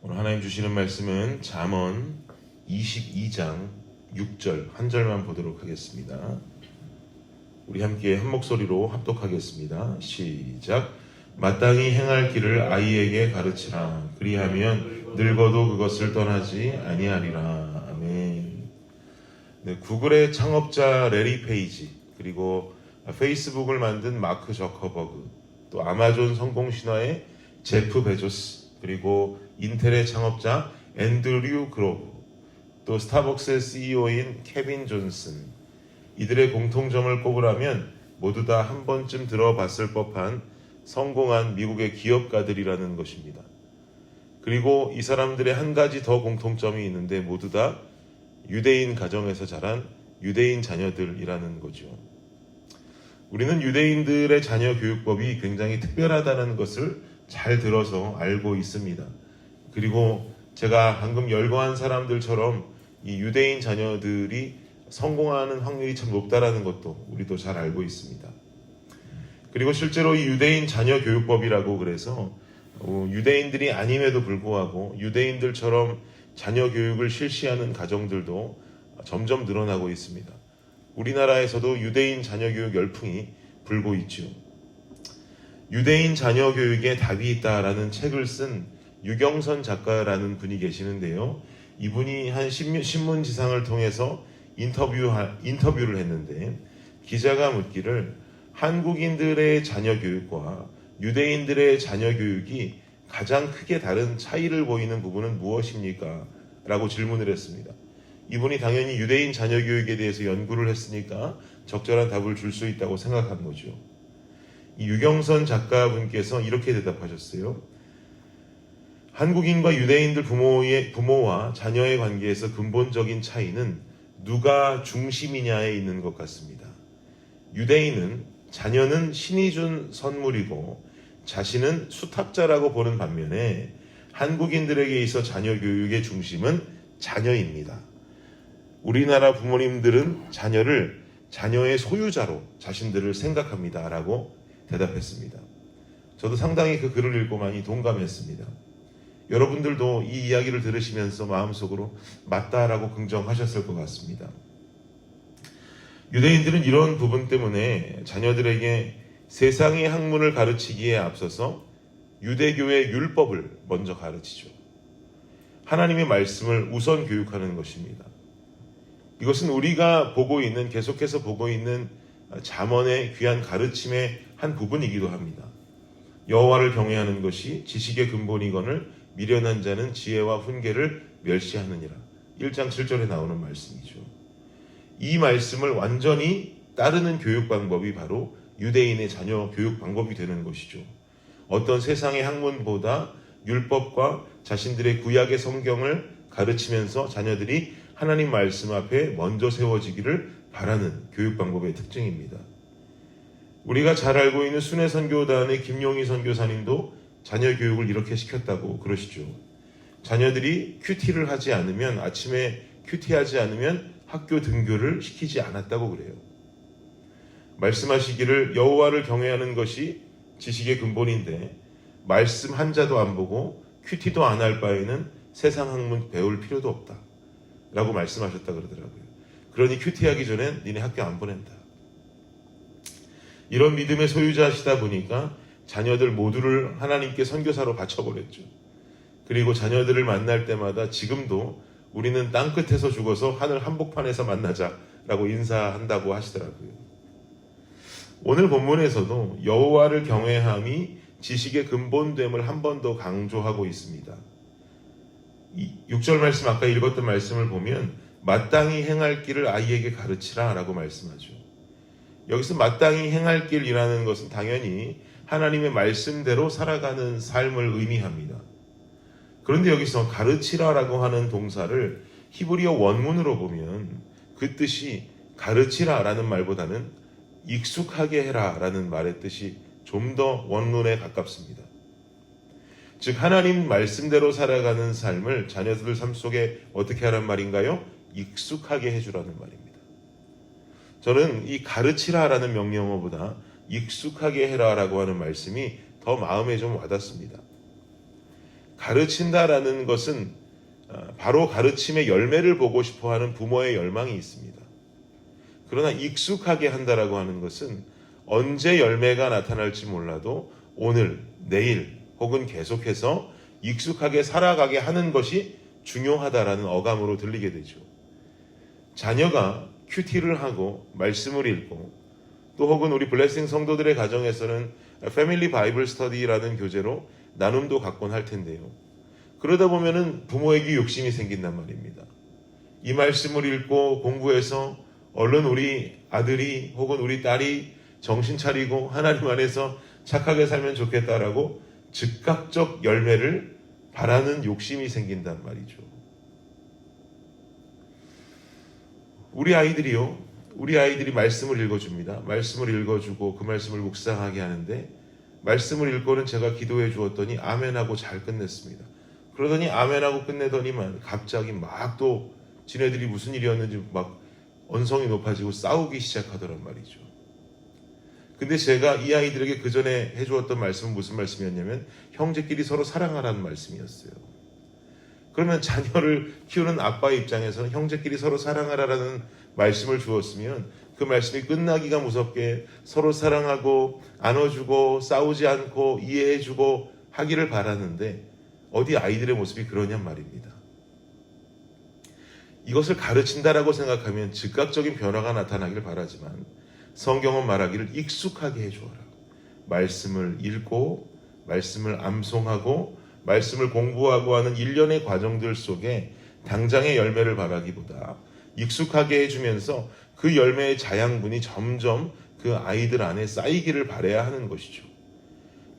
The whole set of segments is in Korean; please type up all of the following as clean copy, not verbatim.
오늘 하나님 주시는 말씀은 잠언 22장 6절 한 절만 보도록 하겠습니다. 우리 함께 한 목소리로 합독하겠습니다. 시작. 마땅히 행할 길을 아이에게 가르치라. 그리하면 늙어도 그것을 떠나지 아니하리라. 아멘. 네, 구글의 창업자 레리 페이지, 그리고 페이스북을 만든 마크 저커버그, 또 아마존 성공 신화의 제프 베조스, 그리고 인텔의 창업자 앤드류 그로브, 또 스타벅스의 CEO인 케빈 존슨, 이들의 공통점을 꼽으라면 모두 다 한 번쯤 들어봤을 법한 성공한 미국의 기업가들이라는 것입니다. 그리고 이 사람들의 한 가지 더 공통점이 있는데 모두 다 유대인 가정에서 자란 유대인 자녀들이라는 거죠. 우리는 유대인들의 자녀 교육법이 굉장히 특별하다는 것을 잘 들어서 알고 있습니다. 그리고 제가 방금 열거한 사람들처럼 이 유대인 자녀들이 성공하는 확률이 참 높다라는 것도 우리도 잘 알고 있습니다. 그리고 실제로 이 유대인 자녀 교육법이라고 그래서 유대인들이 아님에도 불구하고 유대인들처럼 자녀 교육을 실시하는 가정들도 점점 늘어나고 있습니다. 우리나라에서도 유대인 자녀 교육 열풍이 불고 있죠. 유대인 자녀 교육에 답이 있다라는 책을 쓴 유경선 작가라는 분이 계시는데요. 이분이 한 신문지상을 통해서 인터뷰를 했는데, 기자가 묻기를 한국인들의 자녀 교육과 유대인들의 자녀 교육이 가장 크게 다른 차이를 보이는 부분은 무엇입니까? 라고 질문을 했습니다. 이분이 당연히 유대인 자녀 교육에 대해서 연구를 했으니까 적절한 답을 줄 수 있다고 생각한 거죠. 이 유경선 작가분께서 이렇게 대답하셨어요. 한국인과 유대인들 부모와 자녀의 관계에서 근본적인 차이는 누가 중심이냐에 있는 것 같습니다. 유대인은 자녀는 신이 준 선물이고 자신은 수탁자라고 보는 반면에 한국인들에게 있어 자녀 교육의 중심은 자녀입니다. 우리나라 부모님들은 자녀를 자녀의 소유자로 자신들을 생각합니다. 라고 대답했습니다. 저도 상당히 그 글을 읽고 많이 동감했습니다. 여러분들도 이 이야기를 들으시면서 마음속으로 맞다라고 긍정하셨을 것 같습니다. 유대인들은 이런 부분 때문에 자녀들에게 세상의 학문을 가르치기에 앞서서 유대교의 율법을 먼저 가르치죠. 하나님의 말씀을 우선 교육하는 것입니다. 이것은 우리가 계속해서 보고 있는 잠언의 귀한 가르침의 한 부분이기도 합니다. 여호와를 경외하는 것이 지식의 근본이거늘 미련한 자는 지혜와 훈계를 멸시하느니라. 1장 7절에 나오는 말씀이죠. 이 말씀을 완전히 따르는 교육 방법이 바로 유대인의 자녀 교육 방법이 되는 것이죠. 어떤 세상의 학문보다 율법과 자신들의 구약의 성경을 가르치면서 자녀들이 하나님 말씀 앞에 먼저 세워지기를 바라는 교육 방법의 특징입니다. 우리가 잘 알고 있는 순회선교단의 김용희 선교사님도 자녀 교육을 이렇게 시켰다고 그러시죠. 자녀들이 큐티를 하지 않으면, 아침에 큐티하지 않으면 학교 등교를 시키지 않았다고 그래요. 말씀하시기를 여호와를 경외하는 것이 지식의 근본인데 말씀 한 자도 안 보고 큐티도 안 할 바에는 세상 학문 배울 필요도 없다 라고 말씀하셨다 그러더라고요. 그러니 큐티하기 전엔 니네 학교 안 보낸다. 이런 믿음의 소유자시다 보니까 자녀들 모두를 하나님께 선교사로 바쳐버렸죠. 그리고 자녀들을 만날 때마다 지금도 우리는 땅끝에서 죽어서 하늘 한복판에서 만나자라고 인사한다고 하시더라고요. 오늘 본문에서도 여호와를 경외함이 지식의 근본됨을 한 번 더 강조하고 있습니다. 6절 말씀, 아까 읽었던 말씀을 보면 마땅히 행할 길을 아이에게 가르치라 라고 말씀하죠. 여기서 마땅히 행할 길이라는 것은 당연히 하나님의 말씀대로 살아가는 삶을 의미합니다. 그런데 여기서 가르치라라고 하는 동사를 히브리어 원문으로 보면 그 뜻이 가르치라라는 말보다는 익숙하게 해라라는 말의 뜻이 좀 더 원문에 가깝습니다. 즉 하나님 말씀대로 살아가는 삶을 자녀들 삶 속에 어떻게 하란 말인가요? 익숙하게 해주라는 말입니다. 저는 이 가르치라라는 명령어보다 익숙하게 해라라고 하는 말씀이 더 마음에 좀 와닿습니다. 가르친다라는 것은 바로 가르침의 열매를 보고 싶어하는 부모의 열망이 있습니다. 그러나 익숙하게 한다라고 하는 것은 언제 열매가 나타날지 몰라도 오늘, 내일 혹은 계속해서 익숙하게 살아가게 하는 것이 중요하다라는 어감으로 들리게 되죠. 자녀가 큐티를 하고 말씀을 읽고 또 혹은 우리 블레싱 성도들의 가정에서는 패밀리 바이블 스터디라는 교재로 나눔도 갖곤 할 텐데요. 그러다 보면은 부모에게 욕심이 생긴단 말입니다. 이 말씀을 읽고 공부해서 얼른 우리 아들이 혹은 우리 딸이 정신 차리고 하나님 안에서 착하게 살면 좋겠다라고 즉각적 열매를 바라는 욕심이 생긴단 말이죠. 우리 아이들이 말씀을 읽어줍니다. 말씀을 읽어주고 그 말씀을 묵상하게 하는데 말씀을 읽고는 제가 기도해 주었더니 아멘하고 잘 끝냈습니다. 그러더니 아멘하고 끝내더니만 갑자기 막 또 지네들이 무슨 일이었는지 막 언성이 높아지고 싸우기 시작하더란 말이죠. 근데 제가 이 아이들에게 그 전에 해주었던 말씀은 무슨 말씀이었냐면 형제끼리 서로 사랑하라는 말씀이었어요. 그러면 자녀를 키우는 아빠의 입장에서는 형제끼리 서로 사랑하라는 말씀을 주었으면 그 말씀이 끝나기가 무섭게 서로 사랑하고 안아주고 싸우지 않고 이해해주고 하기를 바라는데 어디 아이들의 모습이 그러냔 말입니다. 이것을 가르친다라고 생각하면 즉각적인 변화가 나타나길 바라지만 성경은 말하기를 익숙하게 해주어라. 말씀을 읽고 말씀을 암송하고 말씀을 공부하고 하는 일련의 과정들 속에 당장의 열매를 바라기보다 익숙하게 해주면서 그 열매의 자양분이 점점 그 아이들 안에 쌓이기를 바라야 하는 것이죠.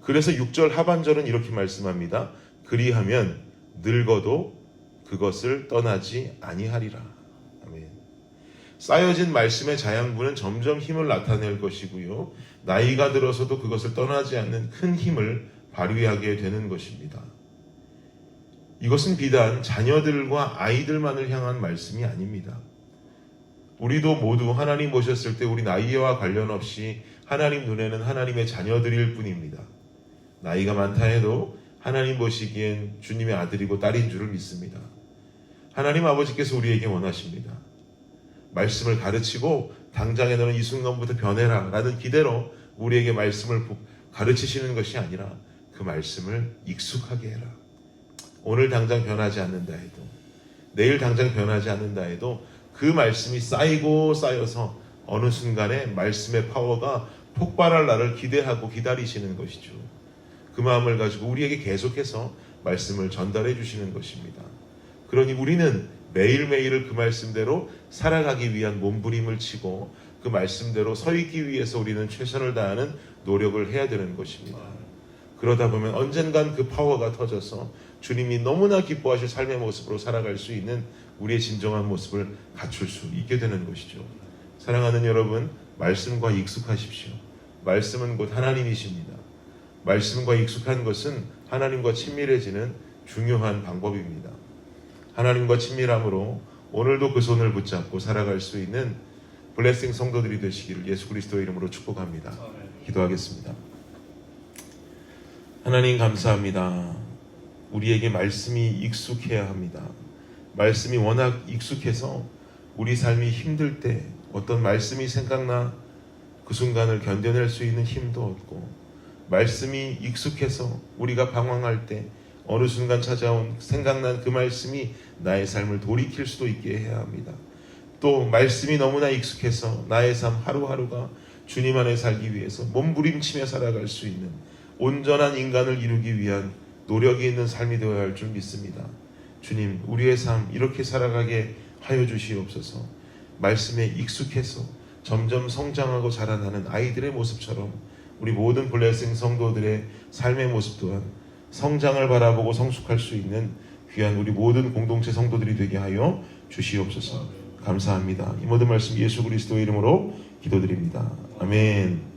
그래서 6절 하반절은 이렇게 말씀합니다. 그리하면 늙어도 그것을 떠나지 아니하리라. 아멘. 쌓여진 말씀의 자양분은 점점 힘을 나타낼 것이고요. 나이가 들어서도 그것을 떠나지 않는 큰 힘을 발휘하게 되는 것입니다. 이것은 비단 자녀들과 아이들만을 향한 말씀이 아닙니다. 우리도 모두 하나님 모셨을 때 우리 나이와 관련 없이 하나님 눈에는 하나님의 자녀들일 뿐입니다. 나이가 많다 해도 하나님 보시기엔 주님의 아들이고 딸인 줄을 믿습니다. 하나님 아버지께서 우리에게 원하십니다. 말씀을 가르치고 당장에 너는 이 순간부터 변해라 라는 기대로 우리에게 말씀을 가르치시는 것이 아니라 그 말씀을 익숙하게 해라. 오늘 당장 변하지 않는다 해도 내일 당장 변하지 않는다 해도 그 말씀이 쌓이고 쌓여서 어느 순간에 말씀의 파워가 폭발할 날을 기대하고 기다리시는 것이죠. 그 마음을 가지고 우리에게 계속해서 말씀을 전달해 주시는 것입니다. 그러니 우리는 매일매일을 그 말씀대로 살아가기 위한 몸부림을 치고 그 말씀대로 서 있기 위해서 우리는 최선을 다하는 노력을 해야 되는 것입니다. 그러다 보면 언젠간 그 파워가 터져서 주님이 너무나 기뻐하실 삶의 모습으로 살아갈 수 있는 우리의 진정한 모습을 갖출 수 있게 되는 것이죠. 사랑하는 여러분, 말씀과 익숙하십시오. 말씀은 곧 하나님이십니다. 말씀과 익숙한 것은 하나님과 친밀해지는 중요한 방법입니다. 하나님과 친밀함으로 오늘도 그 손을 붙잡고 살아갈 수 있는 블레싱 성도들이 되시기를 예수 그리스도의 이름으로 축복합니다. 기도하겠습니다. 하나님 감사합니다. 우리에게 말씀이 익숙해야 합니다. 말씀이 워낙 익숙해서 우리 삶이 힘들 때 어떤 말씀이 생각나 그 순간을 견뎌낼 수 있는 힘도 없고, 말씀이 익숙해서 우리가 방황할 때 어느 순간 찾아온 생각난 그 말씀이 나의 삶을 돌이킬 수도 있게 해야 합니다. 또 말씀이 너무나 익숙해서 나의 삶 하루하루가 주님 안에 살기 위해서 몸부림치며 살아갈 수 있는 온전한 인간을 이루기 위한 노력이 있는 삶이 되어야 할 줄 믿습니다. 주님, 우리의 삶 이렇게 살아가게 하여 주시옵소서. 말씀에 익숙해서 점점 성장하고 자라나는 아이들의 모습처럼 우리 모든 블레싱 성도들의 삶의 모습 또한 성장을 바라보고 성숙할 수 있는 귀한 우리 모든 공동체 성도들이 되게 하여 주시옵소서. 감사합니다. 이 모든 말씀 예수 그리스도의 이름으로 기도드립니다. 아멘.